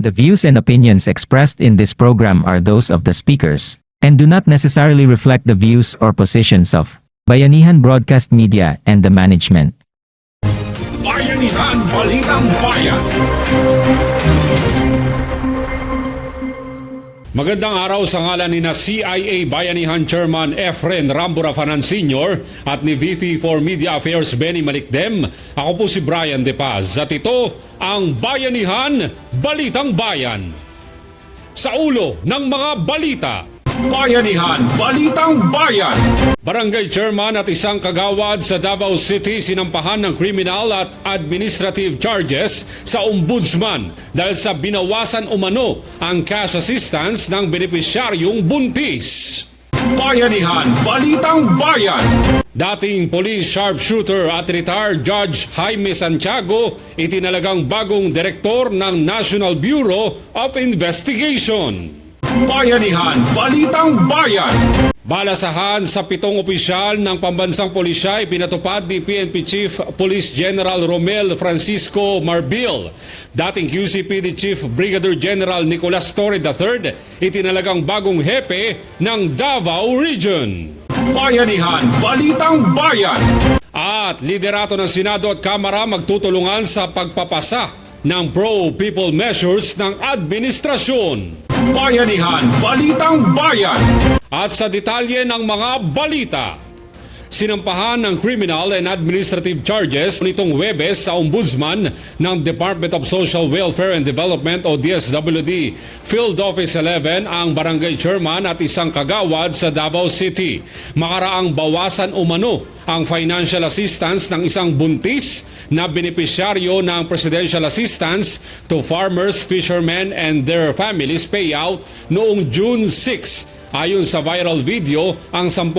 The views and opinions expressed in this program are those of the speakers and do not necessarily reflect the views or positions of Bayanihan Broadcast Media and the management. Bayanihan Balitang Bayan. Magandang araw sa ngalan ni na CIA Bayanihan Chairman Efren Ramburafanan Sr. at ni VP for Media Affairs Benny Malikdem. Ako po si Brian De Paz at ito ang Bayanihan Balitang Bayan. Sa ulo ng mga balita, Bayanihan Balitang Bayan. Barangay Chairman at isang kagawad sa Davao City sinampahan ng criminal at administrative charges sa Ombudsman dahil sa binawasan umano ang cash assistance ng benepisyaryong buntis. Bayanihan Balitang Bayan. Dating police sharpshooter at retired Judge Jaime Santiago itinalagang bagong direktor ng National Bureau of Investigation. Bayanihan Balitang Bayan. Balasahan sa 7 opisyal ng pambansang pulisya ipinatupad ni PNP Chief Police General Romel Francisco Marbil. Dating QCPD Chief Brigadier General Nicolas Torre III itinalagang bagong hepe ng Davao Region. Bayanihan Balitang Bayan. At liderato ng Senado at Kamara magtutulungan sa pagpapasa ng pro-people measures ng administrasyon. Bayanihan Balitang Bayan. At sa detalye ng mga balita, sinampahan ng criminal and administrative charges nitong Huwebes sa Ombudsman ng Department of Social Welfare and Development o DSWD Field Office 11 ang barangay chairman at isang kagawad sa Davao City. Makaraang bawasan umano ang financial assistance ng isang buntis na benepisyaryo ng Presidential Assistance to Farmers, Fishermen and their families payout noong June 6. Ayon sa viral video, ang 10,000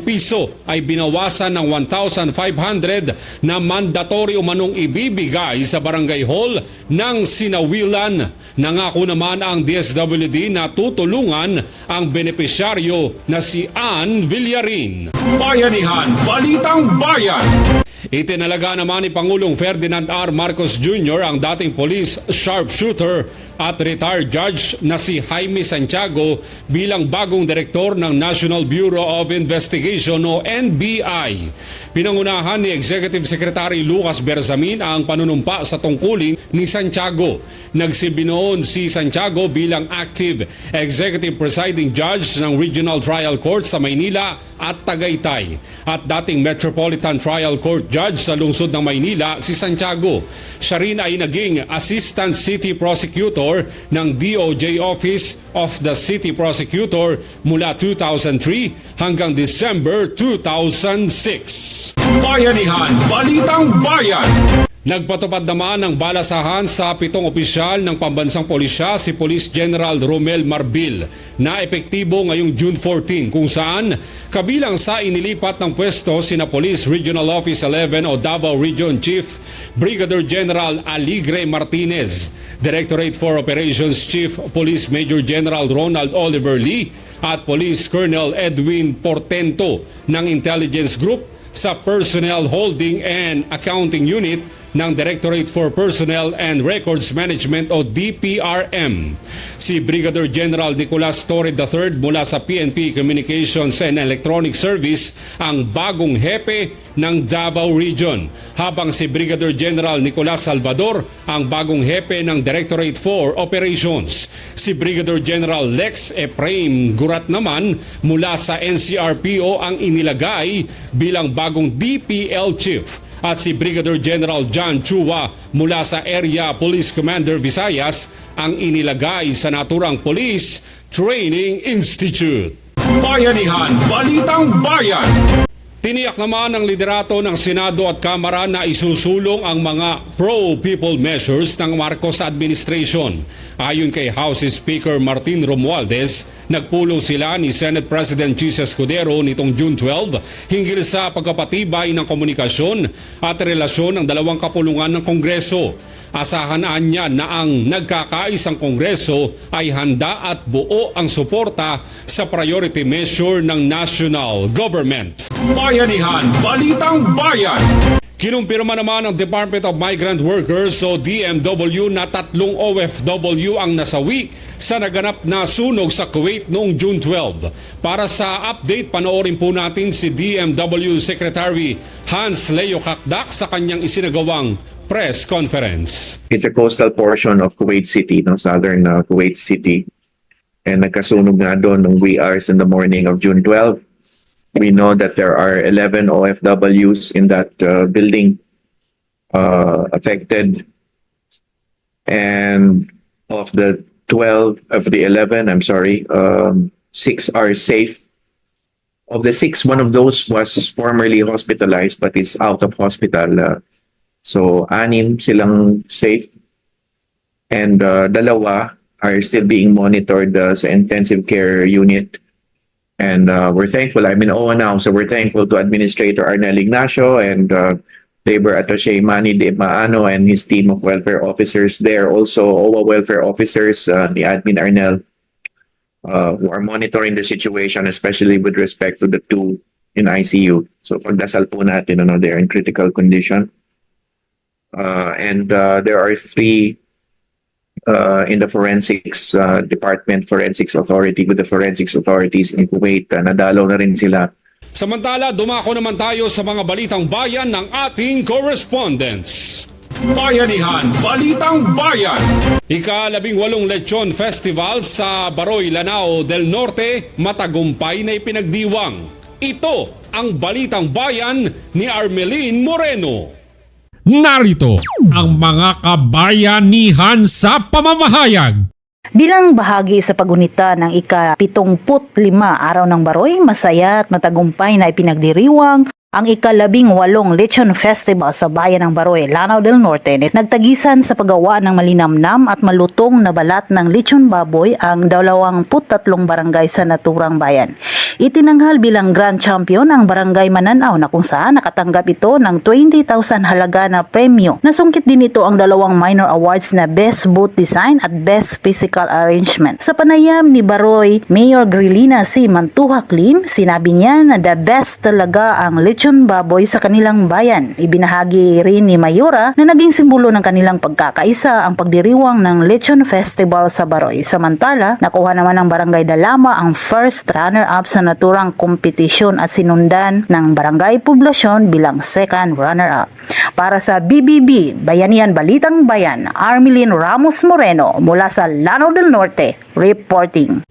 piso ay binawasan ng 1,500 na mandatory umanong ibibigay sa barangay hall ng Sinawilan. Nangako naman ang DSWD na tutulungan ang benepisyaryo na si Ann Villarin. Bayanihan Balitang Bayan. Itinalaga naman ni Pangulong Ferdinand R. Marcos Jr. ang dating police sharpshooter at retired judge na si Jaime Santiago bilang bagong direktor ng National Bureau of Investigation o NBI. Pinangunahan ni Executive Secretary Lucas Berzamin ang panunumpa sa tungkulin ni Santiago. Nagsilbi noon si Santiago bilang active executive presiding judge ng Regional Trial Court sa Maynila at Tagaytay at dating Metropolitan Trial Court Judge sa lungsod ng Maynila si Santiago. Siya rin ay naging Assistant City Prosecutor ng DOJ Office of the City Prosecutor mula 2003 hanggang December 2006. Bayanihan Balitang Bayan. Nagpatupad naman ng balasahan sa 7 opisyal ng pambansang pulisya si Police General Romel Marbil na epektibo ngayong June 14 kung saan kabilang sa inilipat ng pwesto sina Police Regional Office 11 o Davao Region Chief Brigadier General Aligre Martinez, Directorate for Operations Chief Police Major General Ronald Oliver Lee at Police Colonel Edwin Portento ng Intelligence Group sa Personnel Holding and Accounting Unit ng Directorate for Personnel and Records Management o DPRM. Si Brigadier General Nicolas Torre III mula sa PNP Communications and Electronic Service ang bagong hepe ng Davao Region, habang si Brigadier General Nicolas Salvador ang bagong hepe ng Directorate for Operations. Si Brigadier General Lex Efraim Gurat naman mula sa NCRPO ang inilagay bilang bagong DPL Chief. At si Brigadier General John Chua mula sa Area Police Commander Visayas ang inilagay sa naturang Police Training Institute. Bayanihan Balitang Bayan. Tiniyak naman ng liderato ng Senado at Kamara na isusulong ang mga pro-people measures ng Marcos administration. Ayon kay House Speaker Martin Romualdez, nagpulong sila ni Senate President Chis Escudero nitong June 12 hinggil sa pagpapatibay ng komunikasyon at relasyon ng dalawang kapulungan ng Kongreso. Asahan niya na ang nagkakaisang Kongreso ay handa at buo ang suporta sa priority measure ng national government. Bayanihan Balitang Bayan. Kinumpirma naman ng Department of Migrant Workers o DMW na 3 OFW ang nasawi sa naganap na sunog sa Kuwait noong June 12. Para sa update, panoorin po natin si DMW Secretary Hans Leo Kakdak sa kanyang isinagawang press conference. It's a coastal portion of Kuwait City, no, southern Kuwait City. And nagkasunog nga doon ng wee hours in the morning of June 12. We know that there are 11 OFWs in that building affected. And of the 11, 6 are safe. Of the 6, one of those was formerly hospitalized but is out of hospital. So, 6 silang safe. And 2 are still being monitored sa intensive care unit. And we're thankful. I'm in OWA now, so we're thankful to Administrator Arnel Ignacio and Labor Attaché Manny De Maano and his team of welfare officers there. Also, OWA welfare officers, the Admin Arnel, who are monitoring the situation, especially with respect to the 2 in ICU. So, pagdasal po natin, they're in critical condition. And there are 3 in the forensics department, forensics authority with the forensics authorities in Kuwait. Nadalaw na rin sila. Samantala, dumako naman tayo sa mga balitang bayan ng ating correspondents. Bayanihan, Balitang Bayan. Ika-18 Lechon Festival sa Baroy, Lanao del Norte, matagumpay na ipinagdiwang. Ito ang Balitang Bayan ni Armelin Moreno. Narito ang mga kabayanihan sa pamamahayag. Bilang bahagi sa pagunita ng ika-75 araw ng Baroy, masaya at matagumpay na ipinagdiriwang ang ika-18 Lechon Festival sa bayan ng Baroy, Lanao del Norte. Nagtagisan sa paggawa ng malinamnam at malutong na balat ng lechon baboy ang 23 barangay sa naturang bayan. Itinanghal bilang Grand Champion ang Barangay Mananaw na kung saan nakatanggap ito ng 20,000 halaga na premyo. Nasungkit din ito ang 2 minor awards na Best Booth Design at Best Physical Arrangement. Sa panayam ni Baroy Mayor Grilina C. Mantuhak Lim, sinabi niya na the best talaga ang lechon baboy sa kanilang bayan. Ibinahagi rin ni Mayora na naging simbolo ng kanilang pagkakaisa ang pagdiriwang ng Lechon Festival sa Baroy. Samantala, nakuha naman ng Barangay Dalama ang first runner-up sa naturang kompetisyon at sinundan ng Barangay Poblasyon bilang second runner-up. Para sa BBB, Bayanihan Balitang Bayan, Armelin Ramos Moreno mula sa Lanao del Norte, reporting.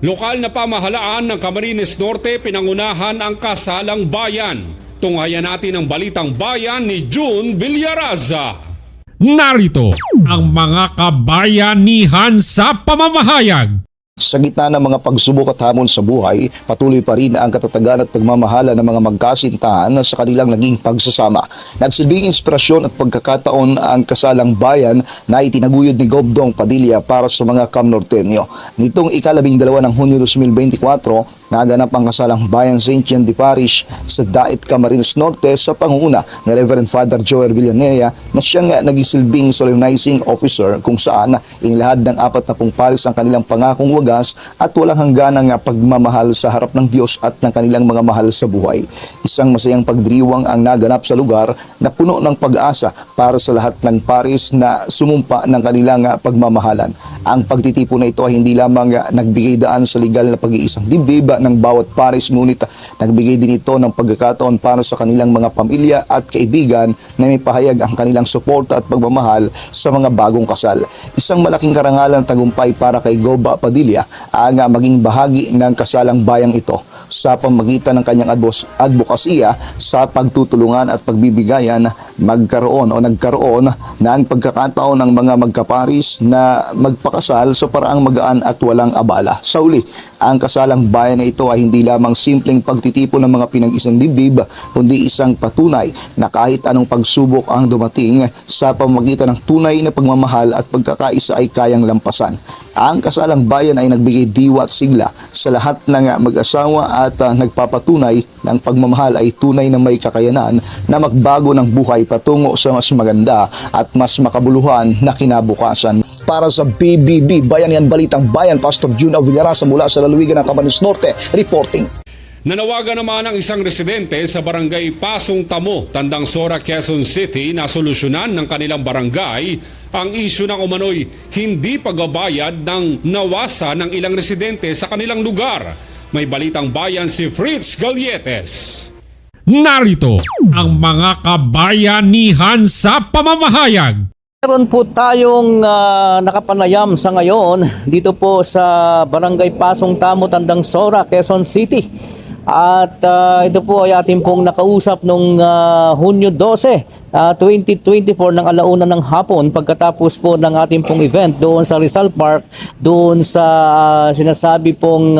Lokal na pamahalaan ng Camarines Norte pinangunahan ang kasalang bayan. Tunghayan natin ang Balitang Bayan ni June Villaraza. Narito ang mga kabayanihan sa pamamahayag. Sa gitna ng mga pagsubok at hamon sa buhay, patuloy pa rin ang katatagan at pagmamahala ng mga magkasintahan sa kanilang naging pagsasama. Nagsilbing inspirasyon at pagkakataon ang kasalang bayan na itinaguyod ni Gobdong Padilla para sa mga Kamnortenyo. Nitong ika-12 ng Hunyo 2024, naganap ang kasalang bayan St. Jean de Parish sa Dait, Camarines Norte sa pangunguna ni Reverend Father Joel Villanea na siyang nagisilbing solemnizing officer kung saan inilahad ng 40 paris ang kanilang pangakong wagas at walang hangganang pagmamahal sa harap ng Diyos at ng kanilang mga mahal sa buhay. Isang masayang pagdiriwang ang naganap sa lugar na puno ng pag-asa para sa lahat ng paris na sumumpa ng kanilang pagmamahalan. Ang pagtitipon na ito ay hindi lamang nagbigay daan sa legal na pag-iisang dibdib ng bawat paris, ngunit nagbigay din ito ng pagkakataon para sa kanilang mga pamilya at kaibigan na may pahayag ang kanilang suporta at pagmamahal sa mga bagong kasal. Isang malaking karangalan tagumpay para kay Goba Padilla ang maging bahagi ng kasalang bayang ito sa pamagitan ng kanyang advokasya sa pagtutulungan at pagbibigayan nagkaroon ng pagkakataon ng mga magkaparis na magpakasal sa paraang magaan at walang abala. Sa uli, ang kasalang bayan na ito ay hindi lamang simpleng pagtitipon ng mga pinag-isang dibdib, kundi isang patunay na kahit anong pagsubok ang dumating sa pamagitan ng tunay na pagmamahal at pagkakaisa ay kayang lampasan. Ang kasalang bayan ay nagbigay diwa at sigla sa lahat ng mag-asawa at nagpapatunay ng pagmamahal ay tunay na may kakayanan na magbago ng buhay patungo sa mas maganda at mas makabuluhan na kinabukasan. Para sa BBB, Bayanihan Balitang Bayan, Pastor June Villaraza mula sa lalawigan ng Camarines Norte, reporting. Nanawagan naman ang isang residente sa barangay Pasong Tamo, Tandang Sora, Quezon City na solusyonan ng kanilang barangay ang isyu ng umano'y hindi pagbabayad ng nawasa ng ilang residente sa kanilang lugar. May balitang bayan si Fritz Galletes. Narito ang mga kabayanihan sa pamamahayag. Meron po tayong nakapanayam sa ngayon dito po sa Barangay Pasong Tamo, Tandang Sora, Quezon City. At ito po ay ating pong nakausap nung Hunyo 12, 2024 ng alauna ng hapon pagkatapos po ng ating pong event doon sa Rizal Park, doon sa sinasabi pong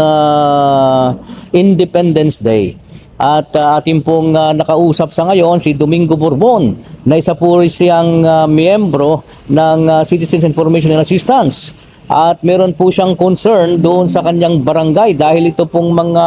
Independence Day. At ating pong nakausap sa ngayon si Domingo Bourbon na isa po siyang miyembro ng Citizens Information and Assistance. At meron po siyang concern doon sa kanyang barangay dahil ito pong mga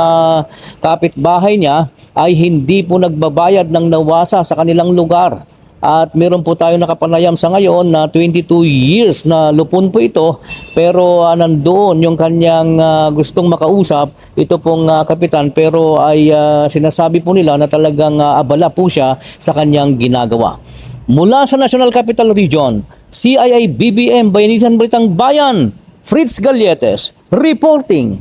kapitbahay niya ay hindi po nagbabayad ng nawasa sa kanilang lugar. At meron po tayo nakapanayam sa ngayon na 22 years na lupon po ito, pero nandoon yung kanyang gustong makausap, ito pong kapitan, pero ay sinasabi po nila na talagang abala po siya sa kanyang ginagawa. Mula sa National Capital Region, CIA-BBM Bayanihan Balitang Bayan, Fritz Galletes, reporting.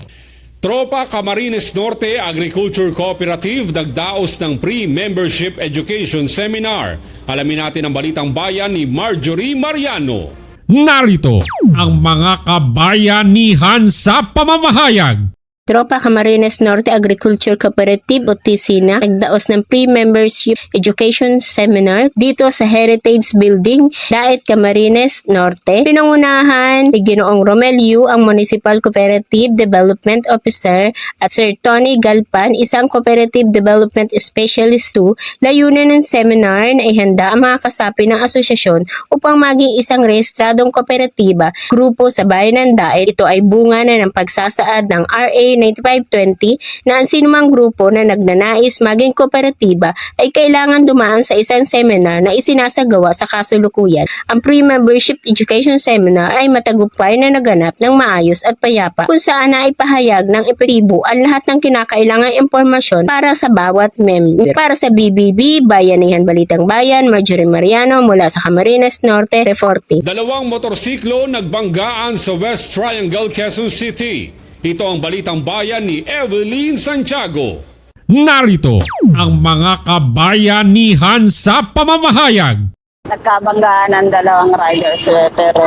Tropa Camarines Norte Agriculture Cooperative nagdaos ng pre-membership education seminar. Alamin natin ang balitang bayan ni Marjorie Mariano. Narito ang mga kabayanihan sa pamamahayag. Tropa Camarines Norte Agriculture Cooperative o TCNA nagdaos ng pre-membership education seminar dito sa Heritage Building, Daet, Camarines Norte. Pinangunahan ni Ginoong Romelio, ang Municipal Cooperative Development Officer, at Sir Tony Galpan, isang Cooperative Development Specialist 2. Layunin ng seminar na ihanda ang mga kasapi ng asosasyon upang maging isang rehistradong kooperatiba, grupo sa bayan ng Daet. Ito ay bunga na ng pagsasaad ng RA 9520 na ang sinumang grupo na nagnanais maging kooperatiba ay kailangan dumaan sa isang seminar na isinasagawa sa kasulukuyan. Ang pre-membership education seminar ay matagumpay na naganap ng maayos at payapa kung saan na ipahayag ng epektibo ang lahat ng kinakailangang impormasyon para sa bawat member. Para sa BBB, Bayanihan Balitang Bayan, Marjorie Mariano mula sa Camarines Norte, reporting. Dalawang motorsiklo nagbanggaan sa West Triangle, Quezon City. Ito ang balitang bayan ni Evelyn Santiago. Narito ang mga kabayanihan sa pamamahayag. Nagkabanggaan ang dalawang riders pero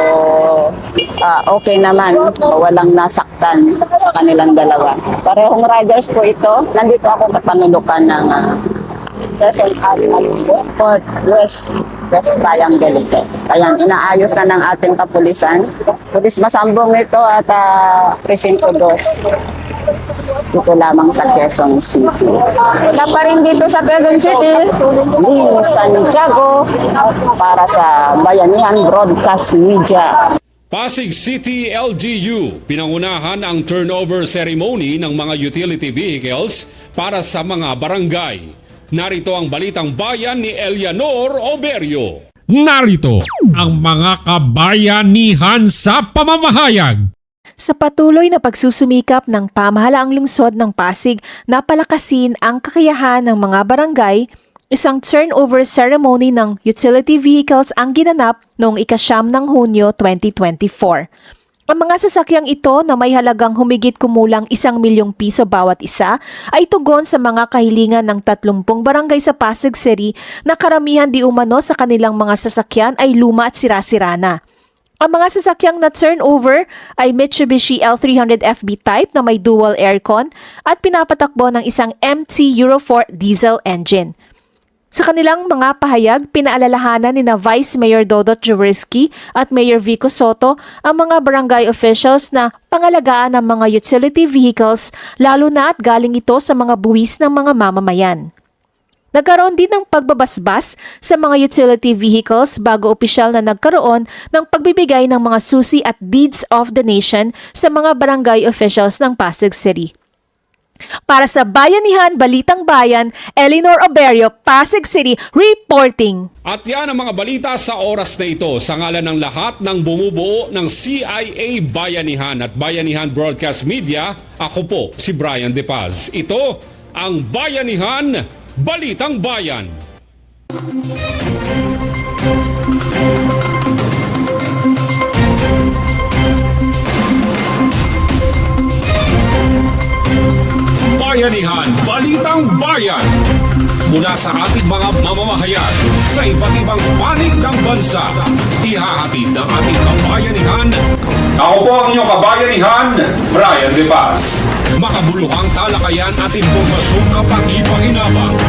okay naman, walang nasaktan sa kanilang dalawa. Parehong riders po ito. Nandito ako sa panulukan ng Quezon Port West Triangle ito. Kaya inaayos na ng ating kapulisan. Pulis Masambong ito at Presinto 2. Dito lamang sa Quezon City. Wala pa rin dito sa Quezon City, Lee Santiago para sa Bayanihan Broadcast Media. Pasig City LGU, pinangunahan ang turnover ceremony ng mga utility vehicles para sa mga barangay. Narito ang balitang bayan ni Eleanor Oberio. Narito ang mga kabayanihan sa pamamahayag. Sa patuloy na pagsusumikap ng pamahalaang lungsod ng Pasig na palakasin ang kakayahan ng mga barangay, isang turnover ceremony ng utility vehicles ang ginanap noong ika-9 ng Hunyo 2024. Ang mga sasakyang ito na may halagang humigit kumulang 1 milyong piso bawat isa ay tugon sa mga kahilingan ng 30 barangay sa Pasig City na karamihan di umano sa kanilang mga sasakyan ay luma at sira-sira na. Ang mga sasakyang na turnover ay Mitsubishi L300FB type na may dual aircon at pinapatakbo ng isang MT Euro 4 diesel engine. Sa kanilang mga pahayag, pinaalalahanan ni Vice Mayor Dodot Jaworski at Mayor Vico Soto ang mga barangay officials na pangalagaan ng mga utility vehicles lalo na at galing ito sa mga buwis ng mga mamamayan. Nagkaroon din ng pagbabasbas sa mga utility vehicles bago opisyal na nagkaroon ng pagbibigay ng mga susi at deeds of donation sa mga barangay officials ng Pasig City. Para sa Bayanihan Balitang Bayan, Eleanor Oberio, Pasig City, reporting. At yan ang mga balita sa oras na ito sa ngalan ng lahat ng bumubuo ng CIA Bayanihan at Bayanihan Broadcast Media. Ako po si Brian De Paz. Ito ang Bayanihan Balitang Bayan. Bayanihan Balitang Bayan. Mula sa ating mga mamamahayan sa iba't ibang panig ng bansa, ihahatid ng ating kabayanihan. Ako po ang inyong kabayanihan, Brian De Paz. Makabuluhang talakayan at impormasyong kapag-ipakinabang.